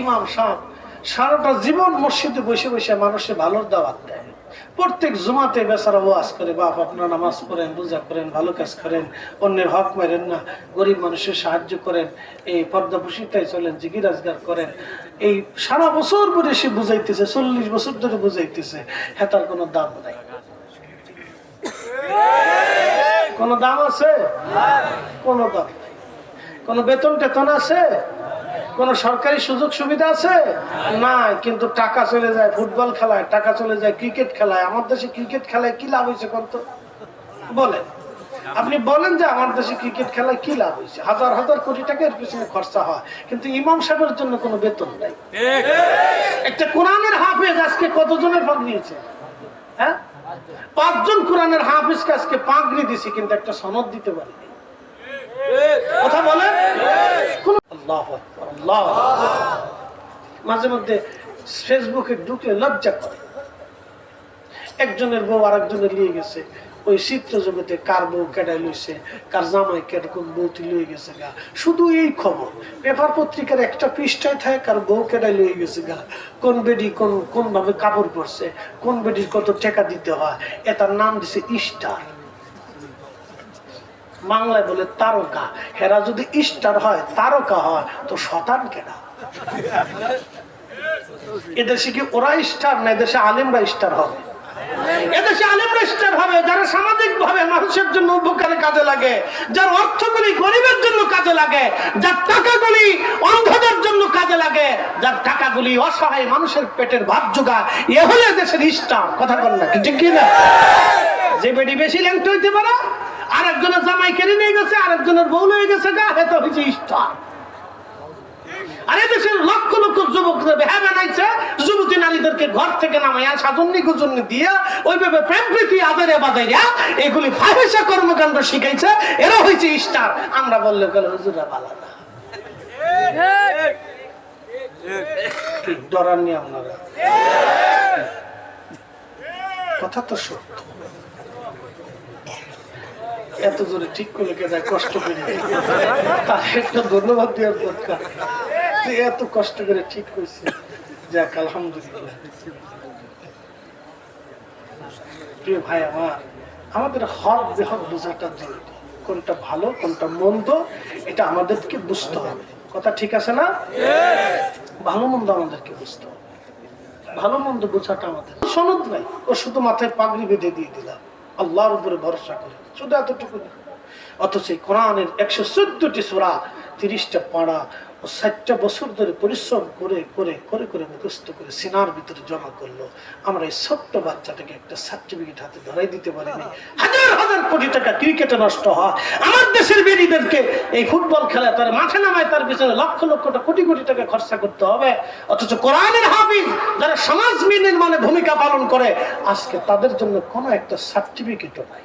ইমাম সাহেব সারাটা জীবন মসজিদে বসে বসে মানুষের ভালোর দাওয়াত দেয়। প্রত্যেক জুমাতে বেচারা ওয়াজ করে, বাপ আপনারা নামাজ পড়েন, রোজা করেন, ভালো কাজ করেন, অন্যের হক মেরেন না, গরিব মানুষের সাহায্য করেন, এই পর্দাপুষিতায় চলেন, জিগি রাজগার করেন। এই সারা বছর ধরে সে বুঝাইতেছে, 40 বছর ধরে বুঝাইতেছে, হ্যাঁ তার কোনো দাম নাই। কোন দাম আছে? কোন দাম নাই। কোন বেতন টেতন আছে? কোন সরকারি সুযোগ সুবিধা আছে? নাই। কিন্তু টাকা চলে যায় ফুটবল খেলায়, টাকা চলে যায় ক্রিকেট খেলায়। আমার দেশে ক্রিকেট খেলায় কি লাভ হয়েছে কত বলেন? আপনি বলেন যে আমার দেশে ক্রিকেট খেলায় কি লাভ হয়েছে? হাজার হাজার কোটি টাকা এর পিছনে খরচা হয়, কিন্তু ইমাম সাহেবের জন্য কোনো বেতন নাই। একটা কোরআনের হাফেজ আজকে কতজনের ভাগ নিয়েছে? হ্যাঁ, 5 জন কোরআনের হাফেজকে আজকে পাগড়ি দিছে, কিন্তু একটা সনদ দিতে পারেনি। কথা বলেন। আল্লাহু আকবার, আল্লাহু আকবার। মাঝে মধ্যে ফেসবুকে ঢুকলে লজ্জা করে। একজনের বউ আরেকজনের নিয়ে গেছে, ওই চিত্র জগতে কার বউ কেডাই লইছে, কার জামাই কেরকম বউটি লয়ে গেছে গা, শুধু এই খবর। পেপার পত্রিকার একটা পৃষ্ঠায় থাকে কার বউ কেডাই লয়ে গেছে গা, কোন বেডি কোন ভাবে কাপড় পরছে, কোন বেডির কত টাকা দিতে হয়। এটার নাম দিছে স্টার, বাংলায় বলে তারকা। হেরা যদি স্টার হয়, তারকা হয়, তো শতান কেনা। এদেশে কি ওরা স্টার না এদেশে আলেমরা স্টার হবে? এদেশে আলেমরা স্টার হবে যারা সামাজিক ভাবে মানুষের জন্য উপকারে কাজে লাগে, যার অর্থগুলি গরিবের জন্য কাজে লাগে, যার টাকাগুলি অন্ধদের জন্য কাজে লাগে, যার টাকাগুলি অসহায় মানুষের পেটের ভাত জোগায়। এ হলে দেশের স্টার। কথা বল না, ঠিক কি না? যে বেডি বেশি ল্যাংটা হইতে পারে, আরেকজনের জামাই কেড়ে নিয়ে গেছে, আরেকজনের বউ হয়ে গেছে গা, এত হয়েছে স্টার। আরে দেশের লক্ষ লক্ষ যুবকদের বেহা বানাইছে, যুবতী নারীদেরকে ঘর থেকে নামাইয়া সাজন্নি গুজন্নি দিয়া ওইভাবে প্রেম প্রীতি আদারে বাদাইয়া এগুলি ফাহিশা কর্মকাণ্ড শিখাইছে, এরা হয়েছে স্টার। আমরা বললে গেল হুজুরা বালা না, ডরাননি আপনারা? কথা তো সত্য। এত জোরে ঠিক করে কে যায়, কষ্ট করে তার একটা ধন্যবাদ দেওয়ার দরকার। এত কষ্ট করে ঠিক হয়েছে, যাক আলহামদুলিল্লাহ। প্রিয় ভাই আমার, আমাদের হক বেহক বোঝাটা জরুরি। কোনটা ভালো কোনটা মন্দ এটা আমাদেরকে বুঝতে হবে। কথা ঠিক আছে না? ভালো মন্দ আমাদেরকে বুঝতে হবে। ভালো মন্দ বোঝাটা আমাদের সনদ নাই। ও শুধু মাথায় পাগড়ি বেঁধে দিয়ে দিলাম, আল্লাহর উপরে ভরসা করে, শুধু এতটুকু। অথচ কোরআনের 114টি সূরা, 30টা পাড়া ও 60টা বছর ধরে পরিশ্রম করে করে করে করে মুখস্থ করে সিনার ভিতরে জমা করলো। আমরা এই ছোট্ট বাচ্চাটাকে একটা সার্টিফিকেট হাতে ধরাই দিতে পারিনি। হাজার হাজার কোটি টাকা ক্রিকেটে নষ্ট হয়। আমার দেশের বেরিদেরকে এই ফুটবল খেলায় তার মাঠে নামায়, তার পিছনে লক্ষ লক্ষ কোটি কোটি টাকা খরচা করতে হবে। অথচ কোরআনের হাফিজ যারা সমাজ নির্মাণে ভূমিকা পালন করে, আজকে তাদের জন্য কোনো একটা সার্টিফিকেটও নাই।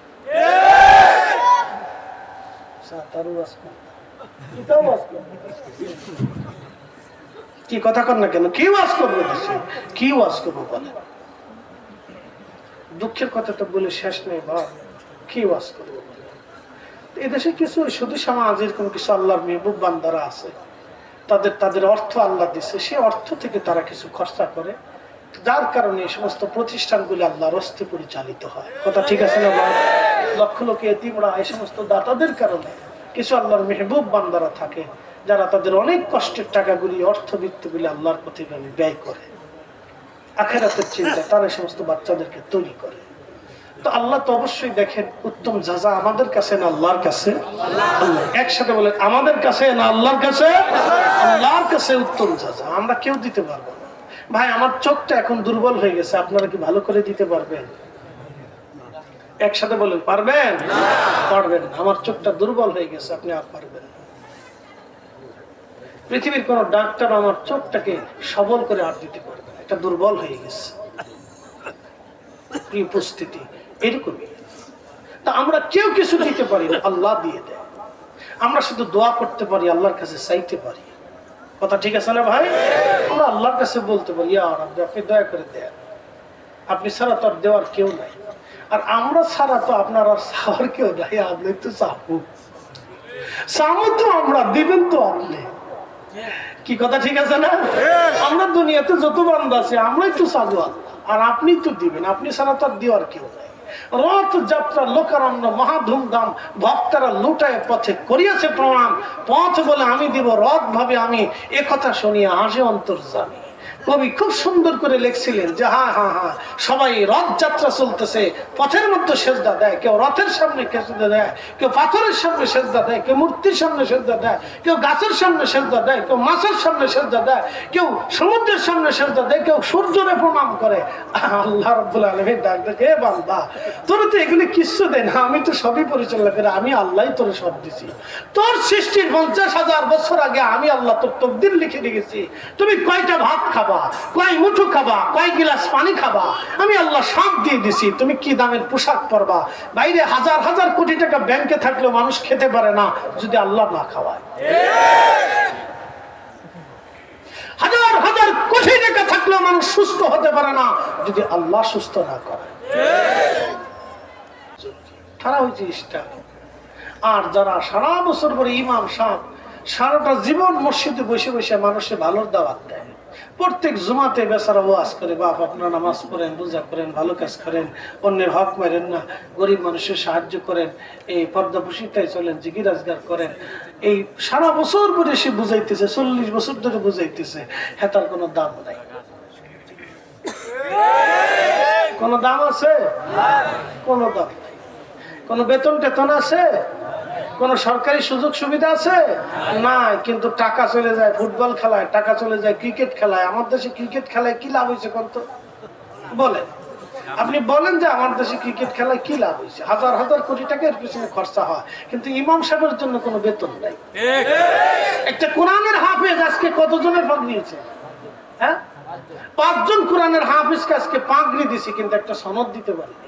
কি কথা কর না কেন? কি ওয়াজ করবো দেশে, কি ওয়াজ করবো বলে? দুঃখের কথা তো বলে শেষ নেই বা কি ওয়াজ করবো বলে? এদেশে কিছু শুধু সমাজের কোন কিছু আল্লাহর মেহবুব বান্দারা আছে, তাদের অর্থ আল্লাহ দিচ্ছে, সে অর্থ থেকে তারা কিছু খরচা করে, যার কারণে এই সমস্ত প্রতিষ্ঠানগুলি আল্লাহর হস্তে পরিচালিত হয়। কথা ঠিক আছে না? লক্ষ লক্ষ এতিমরা, এই সমস্ত দাতাদের কারণে কিছু আল্লাহর মেহবুব বান্দারা থাকে যারা তাদের অনেক কষ্টের টাকাগুলি, অর্থবিত্তগুলি আল্লাহর পথে ব্যয় করে, আখিরাতের চিন্তা তারা এই সমস্ত বাচ্চাদেরকে তৈরি করে। তো আল্লাহ তো অবশ্যই দেখেন, উত্তম যাজা আমাদের কাছে না আল্লাহর কাছে? একসাথে বলেন, আমাদের কাছে না আল্লাহর কাছে? আল্লাহর কাছে উত্তম যাজা। আমরা কেউ দিতে পারবো না। ভাই আমার চোখটা এখন দুর্বল হয়ে গেছে, আপনারা কি ভালো করে দিতে পারবেন? একসাথে বলেন, পারবেন? পারবেন না। আমার চোখটা দুর্বল হয়ে গেছে, আপনি আর পারবেন না। পৃথিবীর কোন ডাক্তার আমার চোখটাকে সবল করে আর দিতে পারবে না, এটা দুর্বল হয়ে গেছে। উপস্থিতি এরকমই। তা আমরা কেউ কিছু দিতে পারি না, আল্লাহ দিয়ে দেয়। আমরা শুধু দোয়া করতে পারি, আল্লাহর কাছে চাইতে পারি। কথা ঠিক আছে না ভাই? আমরা আল্লাহর কাছে বলতে পারি, ইয়া রাব্বি আপনি দয়া করে দেন, আপনি ছাড়া তো আর দেওয়ার কেউ নাই। আর আমরা ছাড়া তো আপনার আর চাওয়ার কেউ নাই। আপনি তো চাবো তো আমরা, দিবেন তো আপনি। কি কথা ঠিক আছে না? আমরা দুনিয়াতে যত বান্দা আছে আমরাই তো চালু আর আপনি তো দিবেন, আপনি ছাড়া তো আর দেওয়ার কেউ নাই। রথ যাত্রা লোকারণ্য মহা ধুমধাম, ভক্তরা লুটায় পথে করিয়াছে প্রণাম, পথ বলে আমি দিব, রথ ভাবে আমি, একথা শুনিয়া হাসে অন্তর্যামী। কবি খুব সুন্দর করে লিখছিলেন যে হ্যাঁ হ্যাঁ হ্যাঁ, সবাই রথ যাত্রা চলতেছে, পথের মধ্যে সেজদা দেয়, কেউ রথের সামনে সেজদা দেয়, কেউ পাথরের সামনে সেজদা দেয়, কেউ মূর্তির সামনে সেজদা দেয়, কেউ গাছের সামনে সেজদা দেয়, কেউ মাছের সামনে সেজদা দেয়, কেউ সমুদ্রের সামনে সেজদা দেয়, কেউ সূর্যরে প্রণাম করে। আল্লাহ রাব্বুল আলামিন ডাক দেখে, এ বান্দা তোর তো এগুলি কিচ্ছু দেয় না, আমি তো সবই পরিচালনা করে, আমি আল্লাহই তোর সব দিছি। তোর সৃষ্টির 50,000 বছর আগে আমি আল্লাহ তোর তকদির লিখে রেখেছি। তুমি কয়টা ভাত খাবা, কয় মুঠো খাবা, কয় গিলাস পানি খাবা, আমি আল্লাহ সব দিয়ে দিছি। তুমি কি দামের পোশাক পরবা, বাইরে হাজার হাজার কোটি টাকা ব্যাংকে থাকলেও মানুষ খেতে পারে না যদি আল্লাহ না খাওয়ায়। হাজার হাজার কোটি টাকা থাকলেও মানুষ সুস্থ হতে পারে না যদি আল্লাহ সুস্থ না করে। তারা ওই জিনিসটা। আর যারা সারা বছর পরে ইমাম সাহেব সারাটা জীবন মসজিদে বসে বসে মানুষের ভালোর দাওয়াত দেয়, প্রত্যেক জুমাতে বেচারা ওয়াজ করে, বাপ আপনারা নামাজ পড়েন, রোজা করেন, ভালো কাজ করেন, অন্যের হক মারেন না, গরিব মানুষের সাহায্য করেন, এই পর্দাপসিতায় চলেন, জিগি রাজগার করেন, এই সারা বছর পরে সে বুঝাইতেছে, 40 বছর ধরে বুঝাইতেছে, হ্যাঁ তার কোনো দাম নাই। কোনো দাম আছে? কোনো দাম নাই। কোনো বেতন টেতন আছে? কোন সরকারি সুযোগ সুবিধা আছে? নাই, কিন্তু টাকা চলে যায় ফুটবল খেলায়, টাকা চলে যায় ক্রিকেট খেলায়। আমার দেশে ক্রিকেট খেলায় কি লাভ হয়েছে কত বলেন? আপনি বলেন যে আমার দেশে ক্রিকেট খেলায় কি লাভ হয়েছে? হাজার হাজার কোটি টাকা এর পিছনে খরচা হয়, কিন্তু ইমাম সাহেবের জন্য কোনো বেতন নাই। একটা কোরআনের হাফেজ আজকে কতজনের ভাগ নিয়েছে? হ্যাঁ, 5 জন কোরআনের হাফেজকে আজকে পাগড়ি দিছি, কিন্তু একটা সনদ দিতে পারিনি।